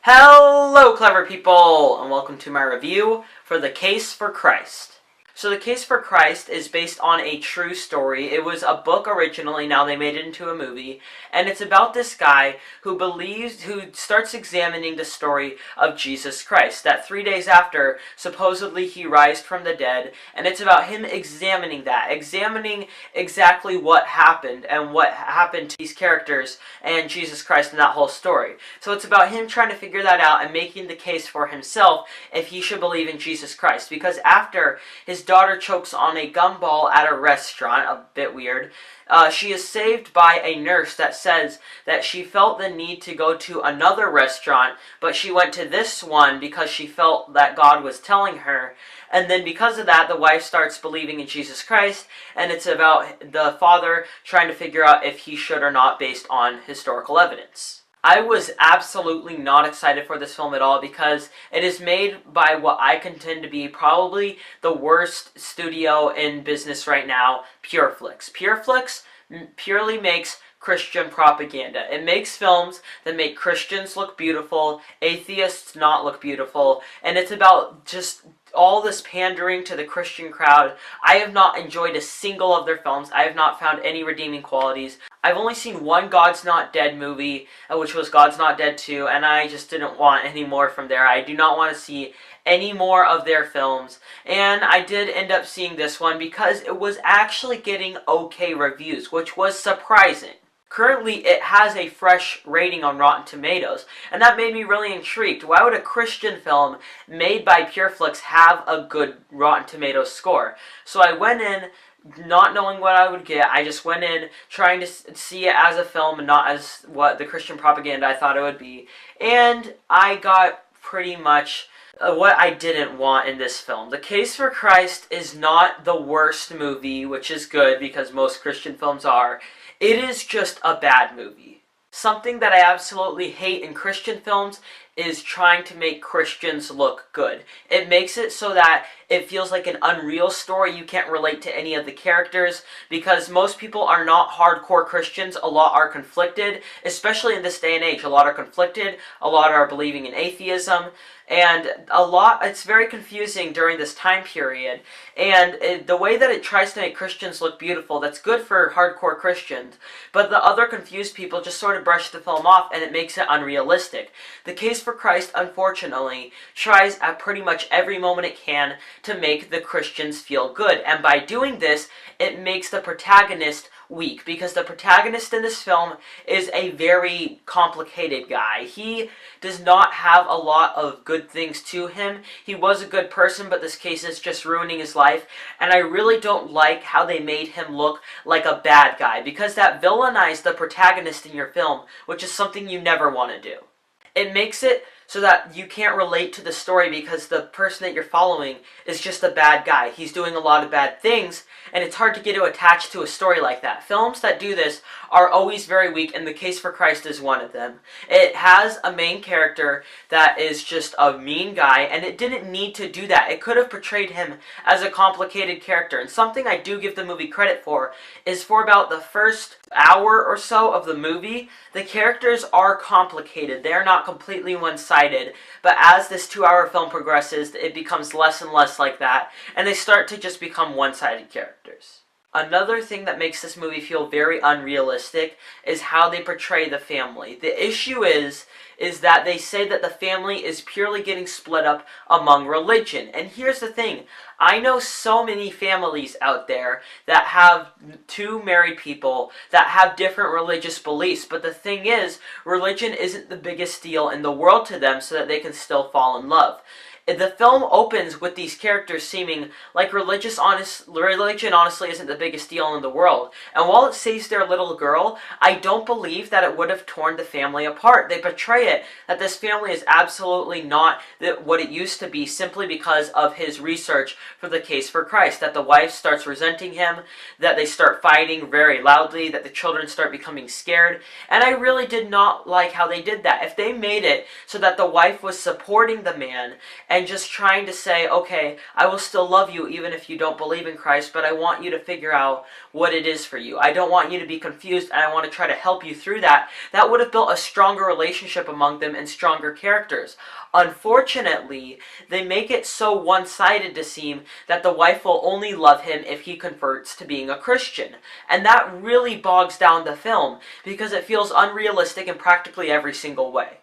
Hello, clever people, and welcome to my review for The Case for Christ. So The Case for Christ is based on a true story. It was a book originally, now they made it into a movie, and it's about this guy who starts examining the story of Jesus Christ, that 3 days after, supposedly he rised from the dead, and it's about him examining exactly what happened, and what happened to these characters and Jesus Christ in that whole story. So it's about him trying to figure that out and making the case for himself if he should believe in Jesus Christ, because after his daughter chokes on a gumball at a restaurant, a bit weird, she is saved by a nurse that says that she felt the need to go to another restaurant, but she went to this one because she felt that God was telling her. And then because of that, the wife starts believing in Jesus Christ, and it's about the father trying to figure out if he should or not based on historical evidence. I was absolutely not excited for this film at all because it is made by what I contend to be probably the worst studio in business right now, Pureflix. Pureflix purely makes Christian propaganda. It makes films that make Christians look beautiful, atheists not look beautiful, and it's about just all this pandering to the Christian crowd. I have not enjoyed a single of their films. I have not found any redeeming qualities. I've only seen one God's Not Dead movie, which was God's Not Dead 2, and I just didn't want any more from there. I do not want to see any more of their films, and I did end up seeing this one because it was actually getting okay reviews, which was surprising. Currently, it has a fresh rating on Rotten Tomatoes, and that made me really intrigued. Why would a Christian film made by Pureflix have a good Rotten Tomatoes score? So I went in not knowing what I would get. I just went in trying to see it as a film and not as what the Christian propaganda I thought it would be. And I got pretty much what I didn't want in this film. The Case for Christ is not the worst movie, which is good because most Christian films are. It is just a bad movie. Something that I absolutely hate in Christian films is trying to make Christians look good. It makes it so that it feels like an unreal story. You can't relate to any of the characters because most people are not hardcore Christians. A lot are conflicted, especially in this day and age. A lot are conflicted, a lot are believing in atheism, and it's very confusing during this time period. And the way that it tries to make Christians look beautiful, that's good for hardcore Christians, but the other confused people just sort of brush the film off and it makes it unrealistic. The Case for Christ, unfortunately, tries at pretty much every moment it can to make the Christians feel good, and by doing this, it makes the protagonist weak, because the protagonist in this film is a very complicated guy. He does not have a lot of good things to him. He was a good person, but this case is just ruining his life, and I really don't like how they made him look like a bad guy, because that villainized the protagonist in your film, which is something you never want to do. It makes it so that you can't relate to the story because the person that you're following is just a bad guy. He's doing a lot of bad things, and it's hard to get attached to a story like that. Films that do this are always very weak, and The Case for Christ is one of them. It has a main character that is just a mean guy, and it didn't need to do that. It could have portrayed him as a complicated character, and something I do give the movie credit for is for about the first hour or so of the movie, the characters are complicated. They're not completely one-sided, but as this 2-hour film progresses, it becomes less and less like that, and they start to just become one-sided characters. Another thing that makes this movie feel very unrealistic is how they portray the family. The issue is that they say that the family is purely getting split up among religion. And here's the thing. I know so many families out there that have 2 married people that have different religious beliefs, but the thing is, religion isn't the biggest deal in the world to them so that they can still fall in love. The film opens with these characters seeming like religion honestly isn't the biggest deal in the world. And while it saves their little girl, I don't believe that it would have torn the family apart. They portray it that this family is absolutely not what it used to be simply because of his research for The Case for Christ. That the wife starts resenting him, that they start fighting very loudly, that the children start becoming scared. And I really did not like how they did that. If they made it so that the wife was supporting the man and and just trying to say, okay, I will still love you even if you don't believe in Christ, but I want you to figure out what it is for you. I don't want you to be confused, and I want to try to help you through that. That would have built a stronger relationship among them and stronger characters. Unfortunately, they make it so one-sided to seem that the wife will only love him if he converts to being a Christian. And that really bogs down the film, because it feels unrealistic in practically every single way.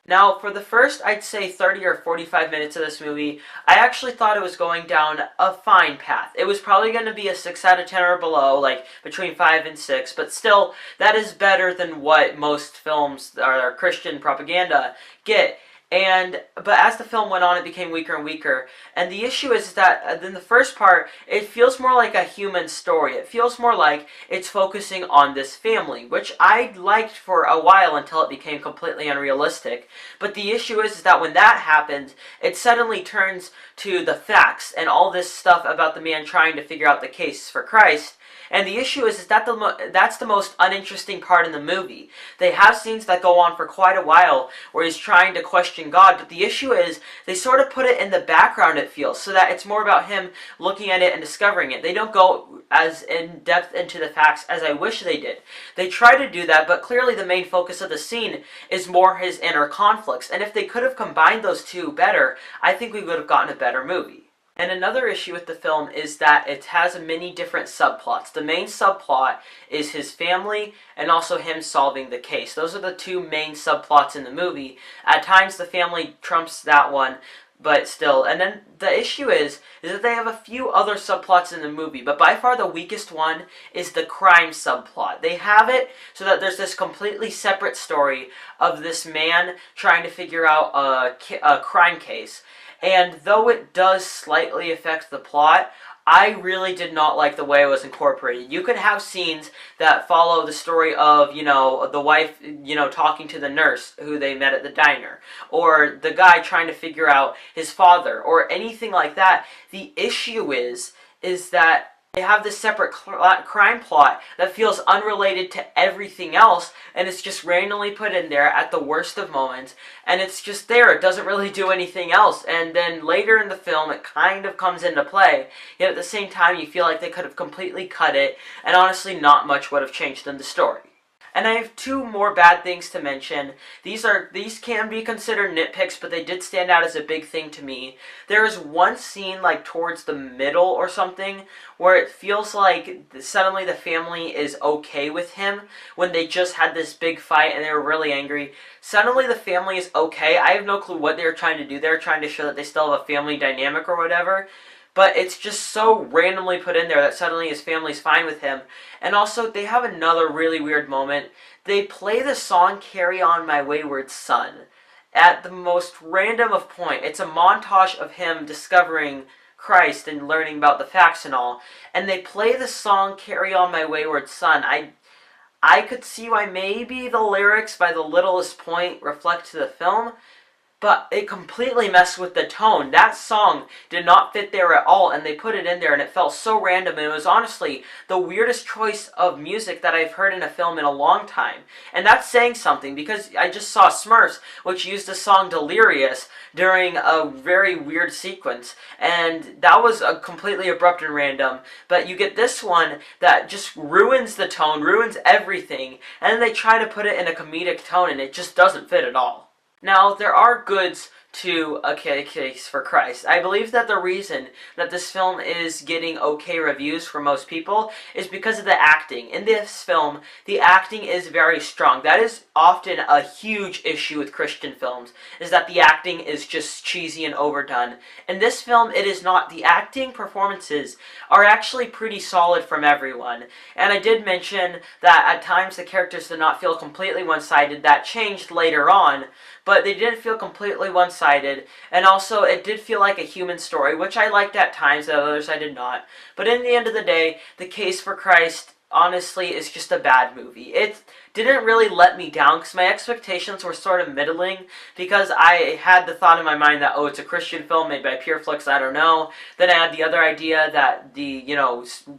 Now, for the first, I'd say 30 or 45 minutes of this movie, I actually thought it was going down a fine path. It was probably going to be a 6 out of 10 or below, like between 5 and 6, but still, that is better than what most films or Christian propaganda get. But as the film went on, it became weaker and weaker. And the issue is that in the first part, it feels more like a human story. It feels more like it's focusing on this family, which I liked for a while until it became completely unrealistic. But the issue is that when that happens, it suddenly turns to the facts and all this stuff about the man trying to figure out the case for Christ. And the issue is that that's the most uninteresting part in the movie. They have scenes that go on for quite a while where he's trying to question God, but the issue is they sort of put it in the background, it feels, so that it's more about him looking at it and discovering it. They don't go as in-depth into the facts as I wish they did. They try to do that, but clearly the main focus of the scene is more his inner conflicts. And if they could have combined those two better, I think we would have gotten a better movie. And another issue with the film is that it has many different subplots. The main subplot is his family and also him solving the case. Those are the two main subplots in the movie. At times the family trumps that one, but still. And then the issue is that they have a few other subplots in the movie, but by far the weakest one is the crime subplot. They have it so that there's this completely separate story of this man trying to figure out a crime case. And though it does slightly affect the plot, I really did not like the way it was incorporated. You could have scenes that follow the story of, the wife, talking to the nurse who they met at the diner, or the guy trying to figure out his father, or anything like that. The issue is that they have this separate crime plot that feels unrelated to everything else, and it's just randomly put in there at the worst of moments, and it's just there. It doesn't really do anything else, and then later in the film it kind of comes into play, yet at the same time you feel like they could have completely cut it, and honestly not much would have changed in the story. And I have two more bad things to mention. These can be considered nitpicks, but they did stand out as a big thing to me. There is one scene, like towards the middle or something, where it feels like suddenly the family is okay with him when they just had this big fight and they were really angry. Suddenly the family is okay. I have no clue what they were trying to do. They were trying to show that they still have a family dynamic or whatever. But it's just so randomly put in there that suddenly his family's fine with him. And also, they have another really weird moment. They play the song "Carry On My Wayward Son" at the most random of point. It's a montage of him discovering Christ and learning about the facts and all. And they play the song "Carry On My Wayward Son." I could see why maybe the lyrics by the littlest point reflect to the film, but it completely messed with the tone. That song did not fit there at all, and they put it in there, and it felt so random, and it was honestly the weirdest choice of music that I've heard in a film in a long time. And that's saying something, because I just saw Smurfs, which used the song "Delirious" during a very weird sequence, and that was a completely abrupt and random. But you get this one that just ruins the tone, ruins everything, and then they try to put it in a comedic tone, and it just doesn't fit at all. Now, there are goods to A Case for Christ. I believe that the reason that this film is getting okay reviews for most people is because of the acting. In this film, the acting is very strong. That is often a huge issue with Christian films, is that the acting is just cheesy and overdone. In this film, it is not. The acting performances are actually pretty solid from everyone. And I did mention that at times the characters did not feel completely one-sided. That changed later on, but they didn't feel completely one-sided, and also it did feel like a human story, which I liked at times, at others I did not. But in the end of the day, The Case for Christ honestly is just a bad movie. It didn't really let me down because my expectations were sort of middling, because I had the thought in my mind that, oh, it's a Christian film made by Pureflix, I don't know. Then I had the other idea that the,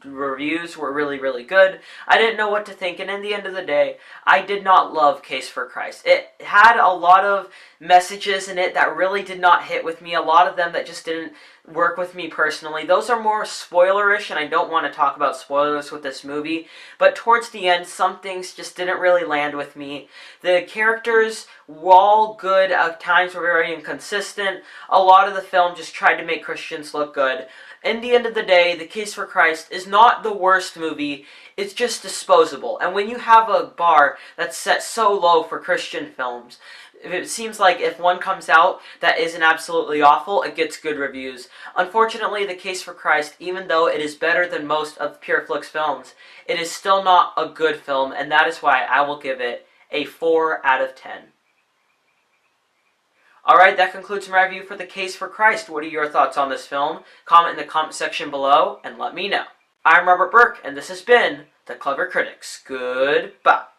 reviews were really, really good. I didn't know what to think, and in the end of the day, I did not love Case for Christ. It had a lot of messages in it that really did not hit with me, a lot of them that just didn't work with me personally. Those are more spoilerish, and I don't want to talk about spoilers with this movie, but towards the end, some things just didn't really land with me. The characters, while good, at times were very inconsistent. A lot of the film just tried to make Christians look good. In the end of the day, The Case for Christ is not the worst movie, it's just disposable. And when you have a bar that's set so low for Christian films, it seems like if one comes out that isn't absolutely awful, it gets good reviews. Unfortunately, The Case for Christ, even though it is better than most of Pureflix films, it is still not a good film, and that is why I will give it a 4 out of 10. Alright, that concludes my review for The Case for Christ. What are your thoughts on this film? Comment in the comment section below and let me know. I'm Robert Burke, and this has been The Clever Critics. Goodbye.